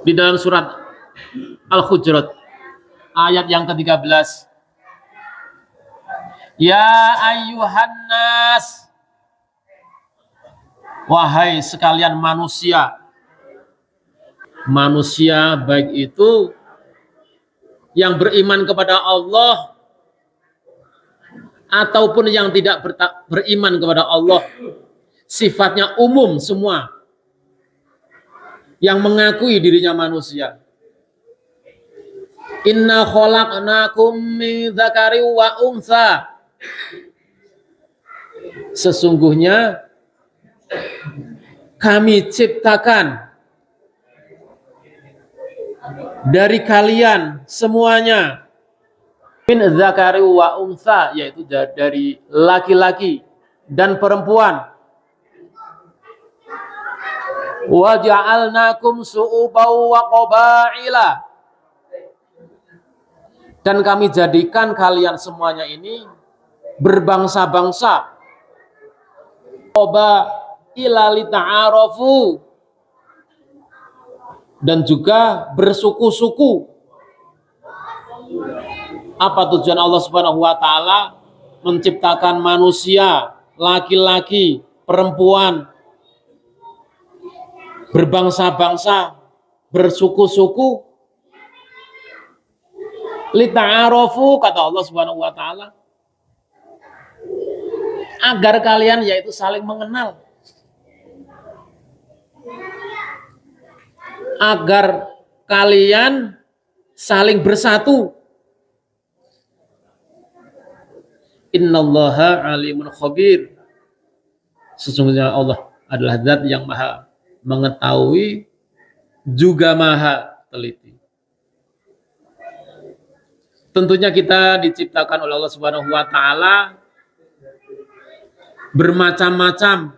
Di dalam surat Al-Hujurat ayat yang ke-13. Ya ayyuhan nas, wahai sekalian manusia. Manusia baik itu yang beriman kepada Allah ataupun yang tidak beriman kepada Allah, sifatnya umum semua yang mengakui dirinya manusia. Inna khalaqnakum min dzakari wa untha. Sesungguhnya kami ciptakan dari kalian semuanya min dzakari wa untha, yaitu dari laki-laki dan perempuan. Wa ja'alnakum su'uban wa qabaila, dan kami jadikan kalian semuanya ini berbangsa-bangsa. Qabaila lita'arafu, dan juga bersuku-suku. Apa tujuan Allah Subhanahu wa taala menciptakan manusia, laki-laki, perempuan, berbangsa-bangsa, bersuku-suku? Lita'arafu, kata Allah Subhanahu wa taala, agar kalian yaitu saling mengenal, agar kalian saling bersatu. Innallaha alimun khabir. Sesungguhnya Allah adalah zat yang maha mengetahui juga maha teliti. Tentunya kita diciptakan oleh Allah Subhanahu wa taala bermacam-macam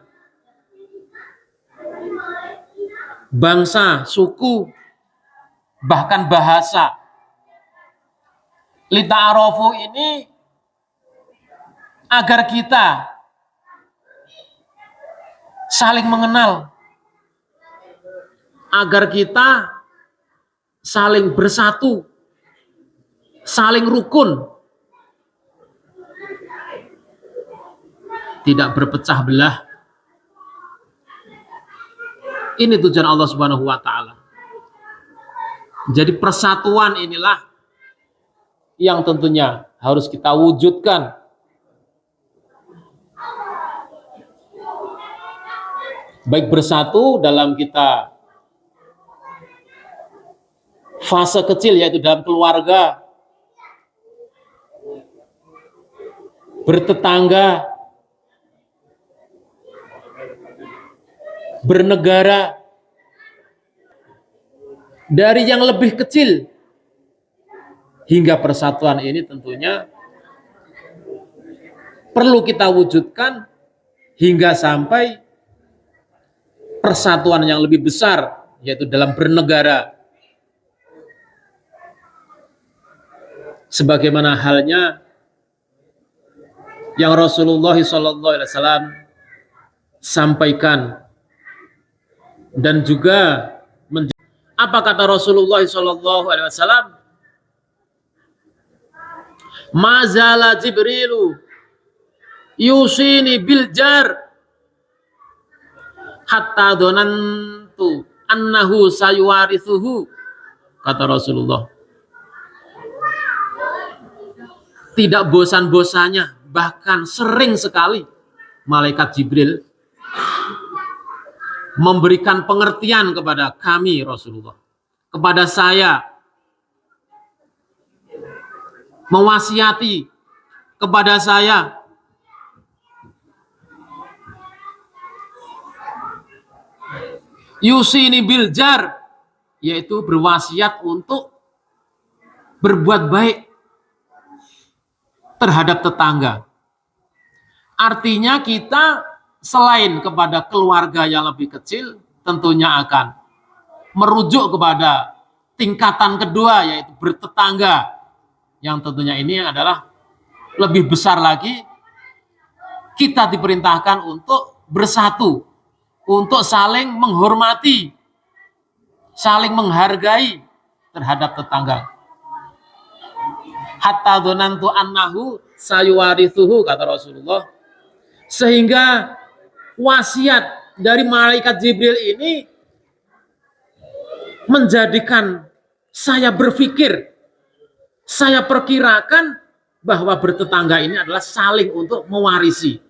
bangsa, suku, bahkan bahasa. Lita'arafu ini agar kita saling mengenal, agar kita saling bersatu, saling rukun, tidak berpecah belah. Ini tujuan Allah Subhanahu wa taala. Jadi persatuan inilah yang tentunya harus kita wujudkan. Baik bersatu dalam kita fase kecil, yaitu dalam keluarga, bertetangga, bernegara, dari yang lebih kecil hingga persatuan ini tentunya perlu kita wujudkan hingga sampai persatuan yang lebih besar, yaitu dalam bernegara. Sebagaimana halnya yang Rasulullah SAW sampaikan, dan juga apa kata Rasulullah SAW? Mazala Jibrilu yusini bil jar hatta donantu annahu sayuwarithuhu, kata Rasulullah. Tidak bosan-bosannya, bahkan sering sekali malaikat Jibril memberikan pengertian kepada kami Rasulullah, kepada saya, mewasiati kepada saya yusini bil jar, yaitu berwasiat untuk berbuat baik terhadap tetangga. Artinya kita selain kepada keluarga yang lebih kecil, tentunya akan merujuk kepada tingkatan kedua, yaitu bertetangga, yang tentunya ini adalah lebih besar lagi. Kita diperintahkan untuk bersatu, untuk saling menghormati, saling menghargai terhadap tetangga. Hatta dzanantu annahu sayuwarithuhu, kata Rasulullah. Sehingga wasiat dari malaikat Jibril ini menjadikan saya berpikir, saya perkirakan bahwa bertetangga ini adalah saling untuk mewarisi,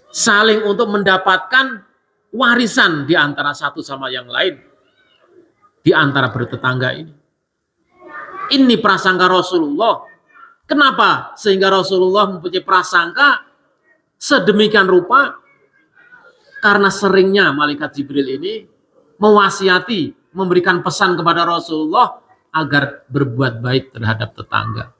saling untuk mendapatkan warisan di antara satu sama yang lain, di antara bertetangga ini. Ini prasangka Rasulullah. Kenapa? Sehingga Rasulullah mempunyai prasangka sedemikian rupa karena seringnya malaikat Jibril ini mewasiati, memberikan pesan kepada Rasulullah agar berbuat baik terhadap tetangga.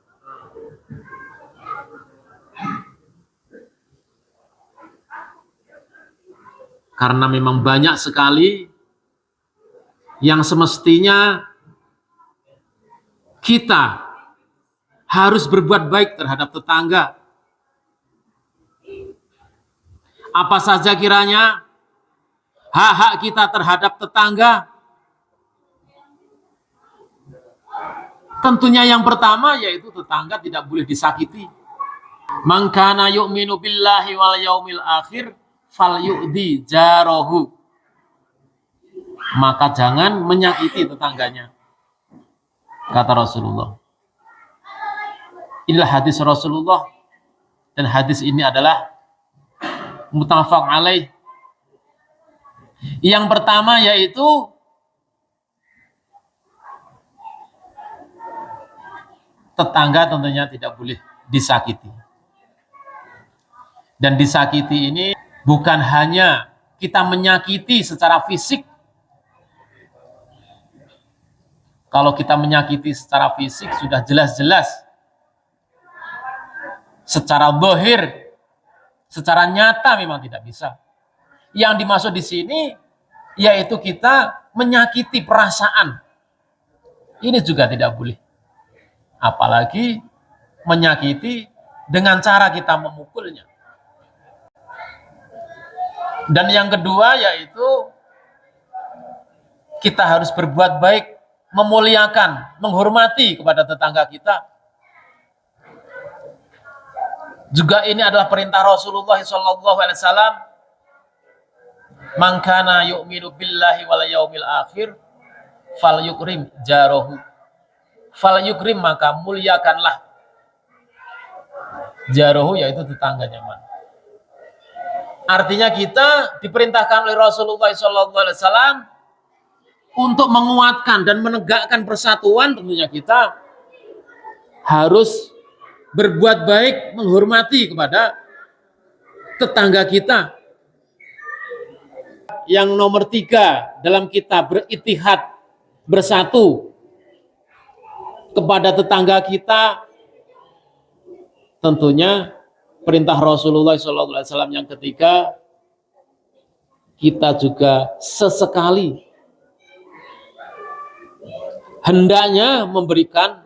Karena memang banyak sekali yang semestinya kita harus berbuat baik terhadap tetangga. Apa saja kiranya hak-hak kita terhadap tetangga? Tentunya yang pertama yaitu tetangga tidak boleh disakiti. Man kana yu'minu billahi wal yaumil akhir falyu'di jarahu. Maka jangan menyakiti tetangganya, kata Rasulullah. Inilah hadis Rasulullah, dan hadis ini adalah muttafaq alaih. Yang pertama yaitu tetangga tentunya tidak boleh disakiti. Dan disakiti ini bukan hanya kita menyakiti secara fisik. Kalau kita menyakiti secara fisik sudah jelas-jelas secara zahir, secara nyata memang tidak bisa. Yang dimaksud di sini yaitu kita menyakiti perasaan. Ini juga tidak boleh. Apalagi menyakiti dengan cara kita memukulnya. Dan yang kedua yaitu kita harus berbuat baik, memuliakan, menghormati kepada tetangga kita. Juga ini adalah perintah Rasulullah SAW. Man kana yu'minu billahi wal yaumil akhir falyukrim jarahu. Falyukrim, maka muliakanlah jarahu, yaitu tetangganya. Artinya kita diperintahkan oleh Rasulullah SAW untuk menguatkan dan menegakkan persatuan. Tentunya kita harus berbuat baik, menghormati kepada tetangga kita. Yang nomor 3 dalam kita beritihad, bersatu kepada tetangga kita, tentunya perintah Rasulullah SAW yang ketiga, kita juga sesekali hendaknya memberikan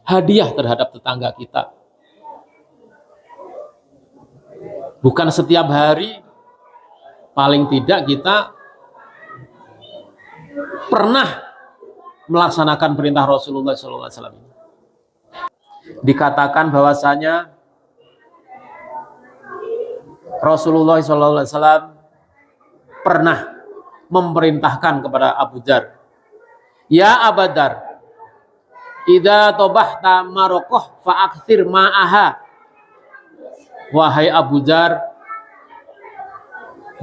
hadiah terhadap tetangga kita. Bukan setiap hari, paling tidak kita pernah melaksanakan perintah Rasulullah SAW ini. Dikatakan bahwasanya Rasulullah SAW pernah memerintahkan kepada Abu Dzar, ya Abu Dzar, idza tabahta marokoh fa'akthir ma'aha. Wahai Abu Dzar,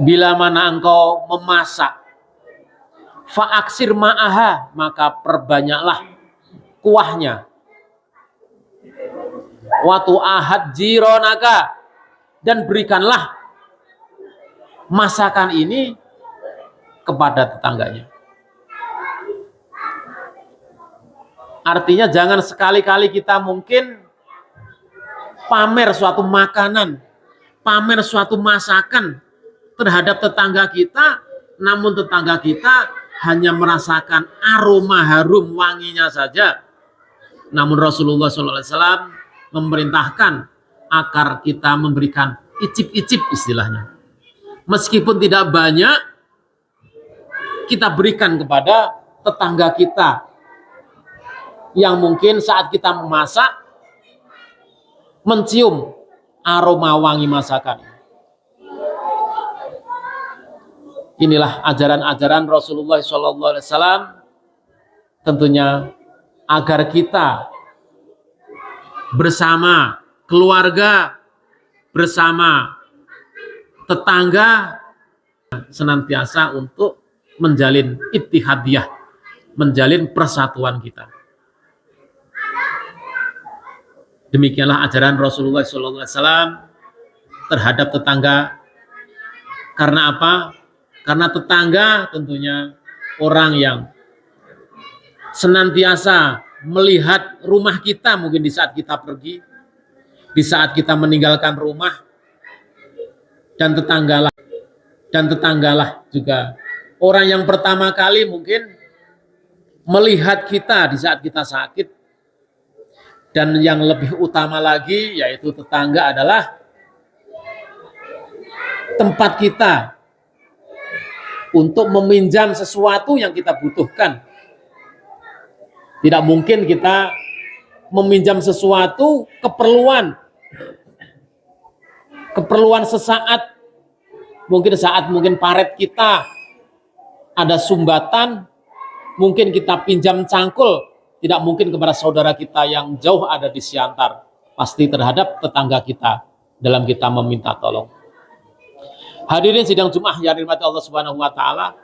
bila mana engkau memasak, fa'aksir ma'aha, maka perbanyaklah kuahnya. Watu ahad jironaka, dan berikanlah masakan ini kepada tetangganya. Artinya jangan sekali-kali kita mungkin pamer suatu makanan, pamer suatu masakan terhadap tetangga kita, namun tetangga kita hanya merasakan aroma harum wanginya saja. Namun Rasulullah SAW memerintahkan agar kita memberikan icip-icip istilahnya. Meskipun tidak banyak, kita berikan kepada tetangga kita yang mungkin saat kita memasak mencium aroma wangi masakan. Inilah ajaran-ajaran Rasulullah SAW, tentunya agar kita bersama keluarga, bersama tetangga senantiasa untuk menjalin ittihadiyah, menjalin persatuan kita. Demikianlah ajaran Rasulullah SAW terhadap tetangga. Karena apa? Karena tetangga tentunya orang yang senantiasa melihat rumah kita mungkin di saat kita pergi, di saat kita meninggalkan rumah, dan tetanggalah juga orang yang pertama kali mungkin melihat kita di saat kita sakit. Dan yang lebih utama lagi yaitu tetangga adalah tempat kita untuk meminjam sesuatu yang kita butuhkan. Tidak mungkin kita meminjam sesuatu keperluan sesaat, mungkin paret kita ada sumbatan, mungkin kita pinjam cangkul. Tidak mungkin kepada saudara kita yang jauh ada di Siantar, pasti terhadap tetangga kita dalam kita meminta tolong. Hadirin sidang Jumat yang dirahmati Allah Subhanahu wa taala.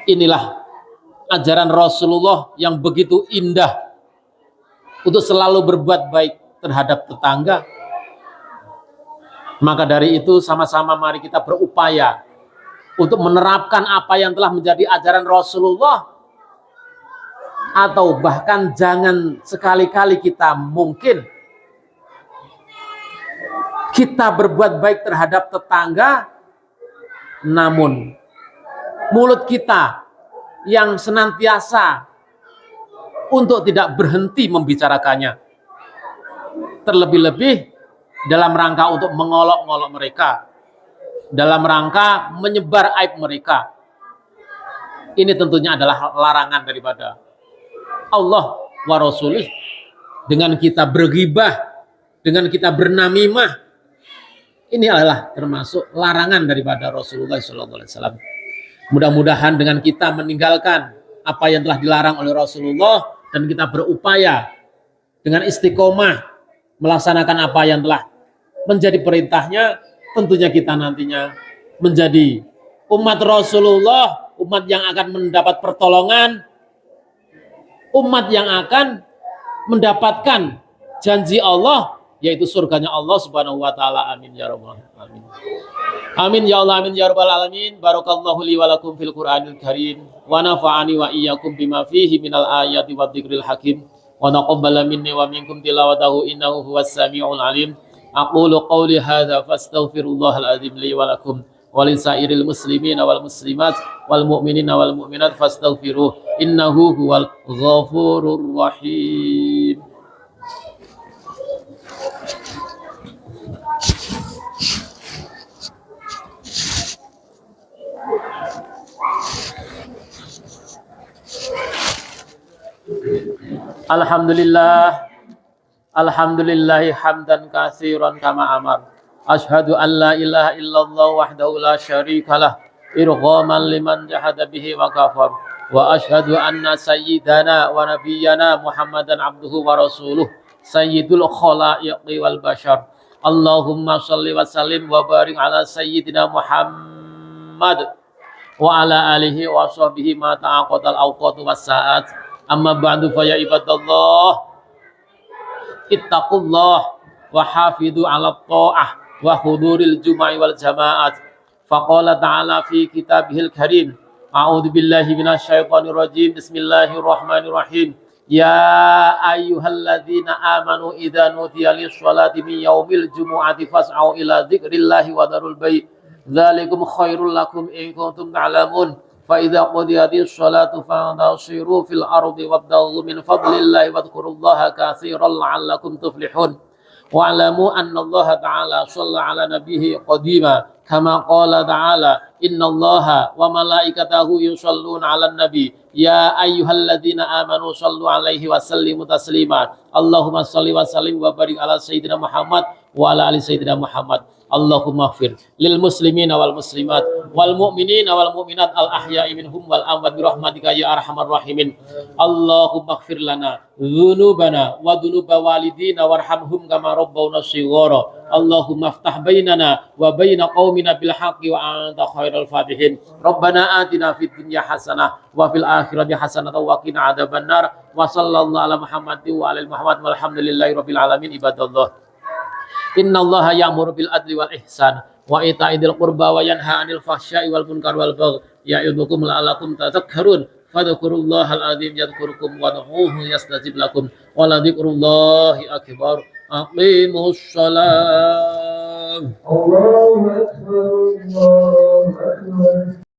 Inilah ajaran Rasulullah yang begitu indah untuk selalu berbuat baik terhadap tetangga. Maka dari itu sama-sama mari kita berupaya untuk menerapkan apa yang telah menjadi ajaran Rasulullah. Atau bahkan jangan sekali-kali kita mungkin kita berbuat baik terhadap tetangga, namun mulut kita yang senantiasa untuk tidak berhenti membicarakannya, terlebih-lebih dalam rangka untuk mengolok-ngolok mereka, dalam rangka menyebar aib mereka. Ini tentunya adalah larangan daripada Allah wa Rasulih. Dengan kita berghibah, dengan kita bernamimah, ini adalah termasuk larangan daripada Rasulullah SAW. Mudah-mudahan dengan kita meninggalkan apa yang telah dilarang oleh Rasulullah dan kita berupaya dengan istiqomah melaksanakan apa yang telah menjadi perintahnya, tentunya kita nantinya menjadi umat Rasulullah, umat yang akan mendapat pertolongan, umat yang akan mendapatkan janji Allah, yaitu surganya Allah Subhanahu wa taala. Amin ya rabbal alamin. Amin ya Allah, amin ya rabbal alamin. Barakallahu li wa lakum fil Qur'anil Karim wa nafa'ani wa iyyakum bima fihi minal ayati wadh-dhikril hakim wa taqabbala minni wa minkum tilawatahu innahu huwas samiul alim. Aqulu qawli hadza fastaghfirullahal azim li wa lakum walisairil muslimin wal muslimat wal mu'minin wal mu'minat fastaghfiruh innahu huwal ghafurur rahim. Alhamdulillahi hamdan katsiran kama amar. Ashhadu an la ilaha illallah wahdahu la syarikalah irghaman liman jahada bihi wa kafar. Wa ashhadu anna sayyidana wa nabiyyana Muhammadan abduhu wa rasuluh sayyidul khalaiqi wal bashar. Allahumma shalli wa sallim wa barik ala sayyidina Muhammad wa ala alihi wa sahbihi ma ta'aqatal awqatu was sa'at. Amma ba'du fa ya ibadallah ittaqullah wa hafidhu ala ta'ah wa huduril jum'i wal jama'at. Faqala ta'ala fi kitabihil karim, a'udzu billahi minasyaitonir rajim, bismillahirrahmanirrahim. Ya ayyuhalladzina amanu idza nudiya lis-sholati min yaumil jumu'ati fas'au ila dzikrillahi wa dzarul bai'. Dzalikum khairul lakum in kuntum ta'lamun. Fa idza qudiyatis sholatu fantasiru fil ardi wabtaghu min fadlillahi wadhkurullaha katsiran la'allakum tuflihun. Wa'lamu anna Allah ta'ala shalla ala nabiyhi qadima kama qala ta'ala innallaha wa malaikatahu yusholluna 'alan nabi ya ayyuhalladzina amanu shallu 'alaihi wa sallimu taslima Allahumma shalli wa sallim wa barik ala sayyidina Muhammad wa ala ali sayyidina Muhammad. Allahumma ighfir lil muslimina wal muslimat wal mu'minina wal mu'minat al ahya'i minhum wal amwat bi rahmatika ya arhamar rahimin. Allahumma ighfir lana dzunubana wa dzunuba walidina warhamhum kama rabbawna shighara. Allahumma iftah bainana wa baina qaumina bil haqqi wa anta khairul fatihin. Rabbana atina fid dunya hasanah wa fil akhirati hasanah wa qina adzabannar. Wa sallallahu ala Muhammadin wa ala Muhammad walhamdulillahi rabbil alamin. Ibadallah, innallaha ya'muru bil adli wal ihsan wa ita'idil qurba wa yanha 'anil fahsya'i wal munkar wal baghi ya'idukum la'allakum tadhakkarun. Fadhkurullahal azim yadhkurkum wad'uuhu yastajib lakum wa la dzikrullahi akbar. Aqimus shalah. Allahu akbar. Allahu akbar.